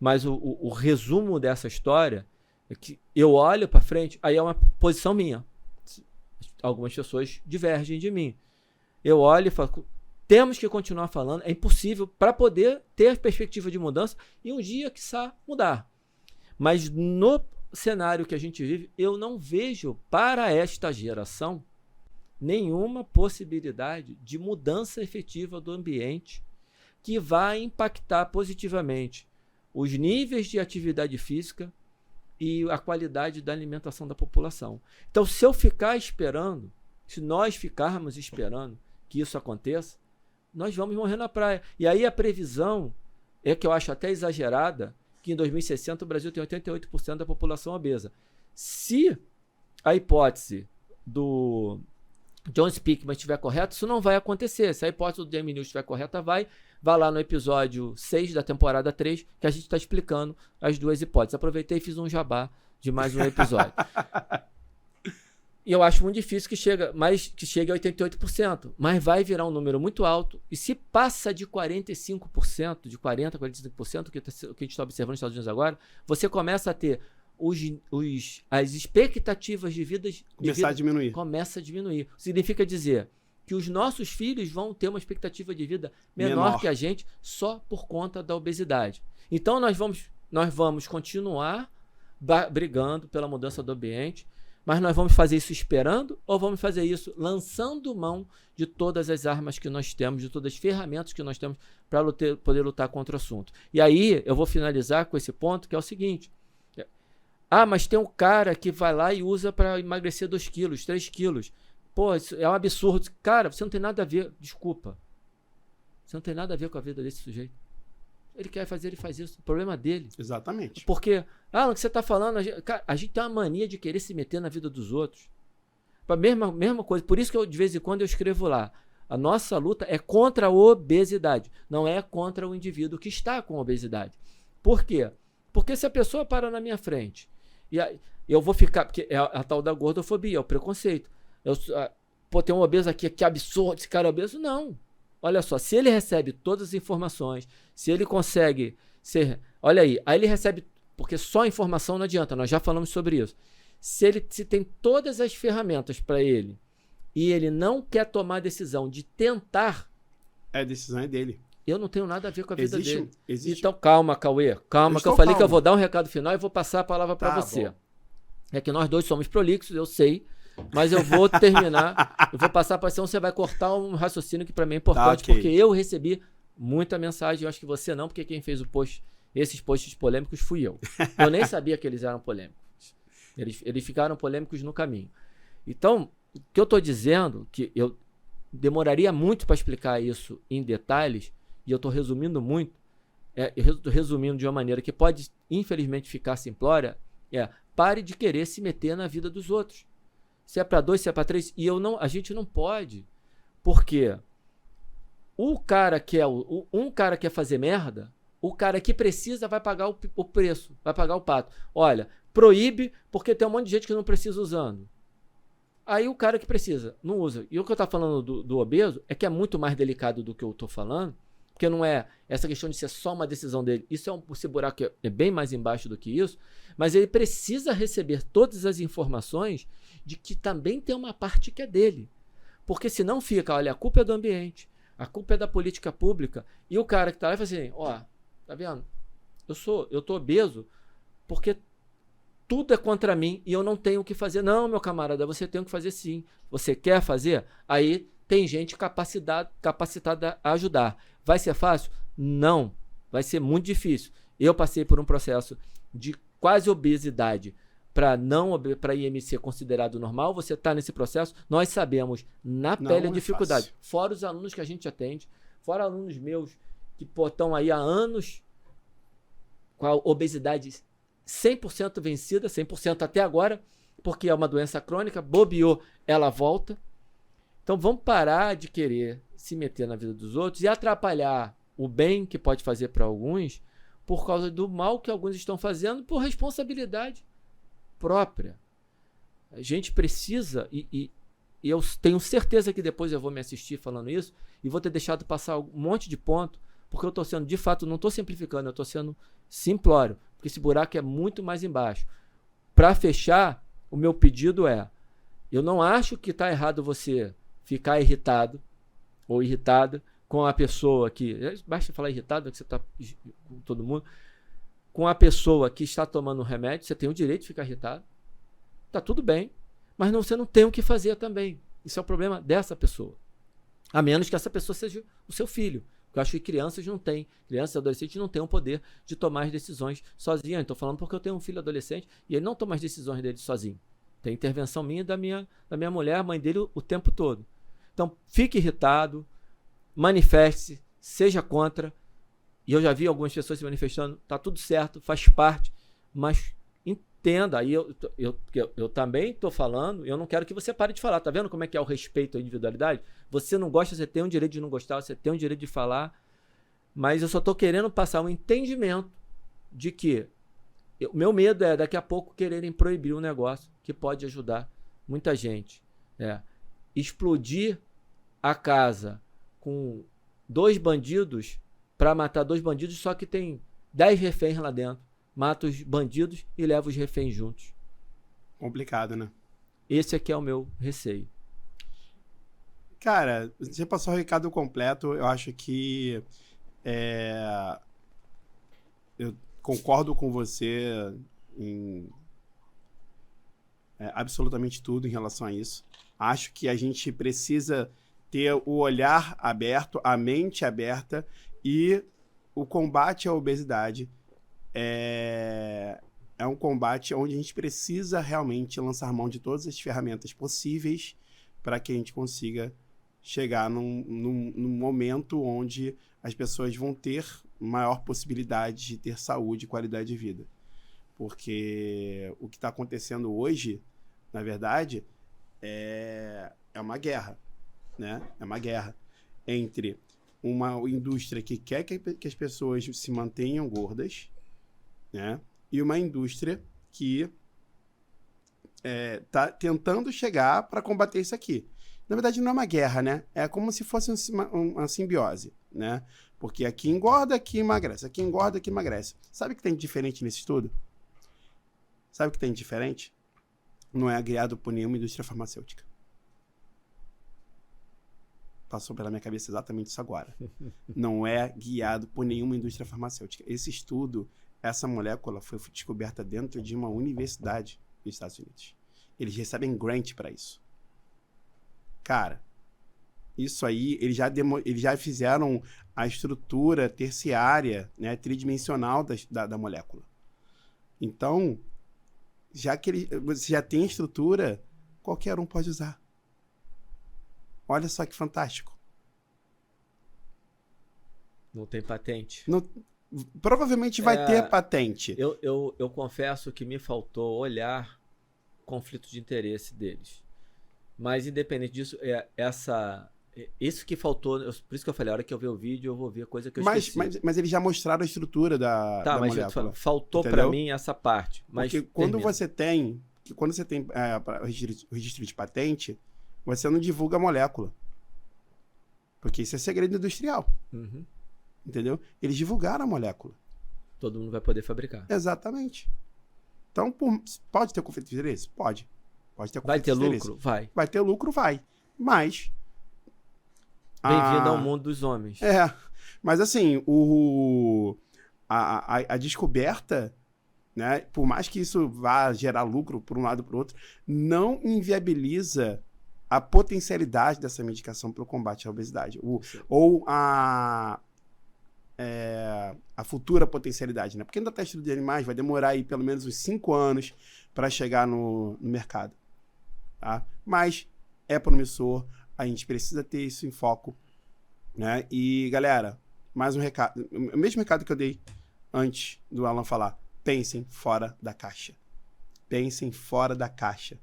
Mas o resumo dessa história é que eu olho para frente, aí é uma posição minha. Algumas pessoas divergem de mim. Eu olho e falo, temos que continuar falando, é impossível para poder ter a perspectiva de mudança e um dia, quiçá, mudar. Mas no cenário que a gente vive, eu não vejo para esta geração nenhuma possibilidade de mudança efetiva do ambiente que vai impactar positivamente os níveis de atividade física e a qualidade da alimentação da população. Então, se eu ficar esperando, se nós ficarmos esperando que isso aconteça, nós vamos morrer na praia. E aí a previsão é que eu acho até exagerada, que em 2060 o Brasil tem 88% da população obesa. Se a hipótese do John Speakman estiver correta, isso não vai acontecer. Se a hipótese do Jamie News estiver correta, vai lá no episódio 6 da temporada 3, que a gente está explicando as duas hipóteses. Aproveitei e fiz um jabá de mais um episódio. E eu acho muito difícil que chegue a 88%, mas vai virar um número muito alto. E se passa de 45%, de 40%, 45%, que a gente está observando nos Estados Unidos agora, você começa a ter as expectativas de vida começa a diminuir. Significa dizer que os nossos filhos vão ter uma expectativa de vida menor que a gente só por conta da obesidade. Então nós vamos continuar brigando pela mudança do ambiente, mas nós vamos fazer isso esperando ou vamos fazer isso lançando mão de todas as armas que nós temos, de todas as ferramentas que nós temos para poder lutar contra o assunto. E aí eu vou finalizar com esse ponto, que é o seguinte. Mas tem um cara que vai lá e usa para emagrecer 2 quilos, 3 quilos. Pô, isso é um absurdo. Cara, você não tem nada a ver, desculpa. Você não tem nada a ver com a vida desse sujeito. Ele quer fazer, ele faz isso. O problema dele. Exatamente. Porque, no que você está falando, a gente tem uma mania de querer se meter na vida dos outros. A mesma coisa. Por isso que de vez em quando eu escrevo lá. A nossa luta é contra a obesidade. Não é contra o indivíduo que está com obesidade. Por quê? Porque se a pessoa para na minha frente, e aí, eu vou ficar... Porque é a tal da gordofobia, é o preconceito. Tem um obeso aqui, que absurdo, esse cara é obeso. Não. Olha só, se ele recebe todas as informações, se ele consegue ser... Olha aí ele recebe... Porque só informação não adianta, nós já falamos sobre isso. Se tem todas as ferramentas para ele e ele não quer tomar a decisão de tentar... A decisão é dele. Eu não tenho nada a ver com a vida dele. Então, calma, Cauê. Calma, que eu falei que eu vou dar um recado final e vou passar a palavra para você. Bom. É que nós dois somos prolixos, eu sei, mas eu vou terminar. Eu vou passar para você, você vai cortar um raciocínio que para mim é importante, porque eu recebi muita mensagem, eu acho que você não, porque quem fez esses posts polêmicos fui eu. Eu nem sabia que eles eram polêmicos. Eles ficaram polêmicos no caminho. Então, o que eu estou dizendo, que eu demoraria muito para explicar isso em detalhes, e eu estou resumindo muito, resumindo de uma maneira que pode, infelizmente, ficar simplória, pare de querer se meter na vida dos outros. Se é para 2, se é para 3, e a gente não pode, porque um cara quer fazer merda, o cara que precisa vai pagar o preço, vai pagar o pato. Olha, proíbe porque tem um monte de gente que não precisa usando. Aí o cara que precisa não usa. E o que eu estou falando do obeso é que é muito mais delicado do que eu estou falando, porque não é essa questão de ser só uma decisão dele. Isso esse buraco é bem mais embaixo do que isso, mas ele precisa receber todas as informações de que também tem uma parte que é dele. Porque senão fica, olha, a culpa é do ambiente, a culpa é da política pública, e o cara que está lá fala assim, tá vendo? Eu tô obeso porque tudo é contra mim e eu não tenho o que fazer. Não, meu camarada, você tem o que fazer sim. Você quer fazer? Aí tem gente capacitada a ajudar. Vai ser fácil? Não. Vai ser muito difícil. Eu passei por um processo de quase obesidade para IMC considerado normal. Você está nesse processo. Nós sabemos na pele a dificuldade. Fácil. Fora os alunos que a gente atende, fora alunos meus que estão aí há anos com a obesidade 100% vencida, 100% até agora, porque é uma doença crônica, bobeou, ela volta. Então vamos parar de querer se meter na vida dos outros e atrapalhar o bem que pode fazer para alguns por causa do mal que alguns estão fazendo por responsabilidade própria. A gente precisa, e eu tenho certeza que depois eu vou me assistir falando isso, e vou ter deixado passar um monte de ponto, porque eu estou sendo, de fato, não estou simplificando, eu estou sendo simplório, porque esse buraco é muito mais embaixo. Para fechar, o meu pedido é, eu não acho que está errado você ficar irritado ou irritada com a pessoa que, basta falar irritado, que você está com todo mundo, com a pessoa que está tomando um remédio, você tem o direito de ficar irritado, está tudo bem, mas você não tem o que fazer também. Isso é o problema dessa pessoa. A menos que essa pessoa seja o seu filho. Porque eu acho que crianças e adolescentes não têm o poder de tomar as decisões sozinhos. Estou falando porque eu tenho um filho adolescente e ele não toma as decisões dele sozinho. Tem intervenção minha e da minha mulher, a mãe dele, o tempo todo. Então, fique irritado, manifeste-se, seja contra. E eu já vi algumas pessoas se manifestando, está tudo certo, faz parte, mas entenda. Aí eu também estou falando, eu não quero que você pare de falar. Tá vendo como é que é o respeito à individualidade? Você não gosta, você tem o direito de não gostar, você tem o direito de falar, mas eu só estou querendo passar um entendimento de que o meu medo é daqui a pouco quererem proibir um negócio que pode ajudar muita gente. Explodir a casa com 2 bandidos para matar 2 bandidos, só que tem 10 reféns lá dentro. Mata os bandidos e leva os reféns juntos. Complicado, né? Esse aqui é o meu receio. Cara, você passou o recado completo. Eu acho que eu concordo com você em absolutamente tudo em relação a isso. Acho que a gente precisa ter o olhar aberto, a mente aberta, e o combate à obesidade é um combate onde a gente precisa realmente lançar mão de todas as ferramentas possíveis para que a gente consiga chegar num momento onde as pessoas vão ter maior possibilidade de ter saúde e qualidade de vida. Porque o que está acontecendo hoje, na verdade, é uma guerra, né? É uma guerra entre uma indústria que quer que as pessoas se mantenham gordas, né? E uma indústria que está tentando chegar para combater isso aqui. Na verdade, não é uma guerra, né? É como se fosse uma simbiose, né? Porque aqui engorda, aqui emagrece. Aqui engorda, aqui emagrece. Sabe o que tem de diferente nesse estudo? Sabe o que tem de diferente? Não é guiado por nenhuma indústria farmacêutica. Passou pela minha cabeça exatamente isso agora. Não é guiado por nenhuma indústria farmacêutica. Esse estudo, essa molécula foi descoberta dentro de uma universidade dos Estados Unidos. Eles recebem grant para isso. Cara, isso aí, eles já fizeram a estrutura terciária, né, tridimensional da molécula. Então, já que você já tem a estrutura, qualquer um pode usar. Olha só que fantástico. Não tem patente? Não, provavelmente vai ter patente. Eu confesso que me faltou olhar o conflito de interesse deles. Mas, independente disso, isso que faltou, por isso que eu falei, a hora que eu ver o vídeo, eu vou ver coisa que eu esqueci. Mas eles já mostraram a estrutura da molécula. Faltou para mim essa parte. Mas porque quando você tem o registro de patente, você não divulga a molécula. Porque isso é segredo industrial. Uhum. Entendeu? Eles divulgaram a molécula. Todo mundo vai poder fabricar. Exatamente. Então, pode ter conflito de interesse? Pode. Pode ter conflito de interesse. Vai ter lucro? Vai. Vai ter lucro? Vai. Mas... Bem-vindo ao mundo dos homens. Mas assim, a descoberta, né, por mais que isso vá gerar lucro por um lado ou por outro, não inviabiliza a potencialidade dessa medicação para o combate à obesidade. Ou a futura potencialidade, né? Porque ainda está estudo de animais, vai demorar aí pelo menos uns 5 anos para chegar no mercado. Tá? Mas é promissor, a gente precisa ter isso em foco, né? E, galera, mais um recado. O mesmo recado que eu dei antes do Alan falar. Pensem fora da caixa. Pensem fora da caixa.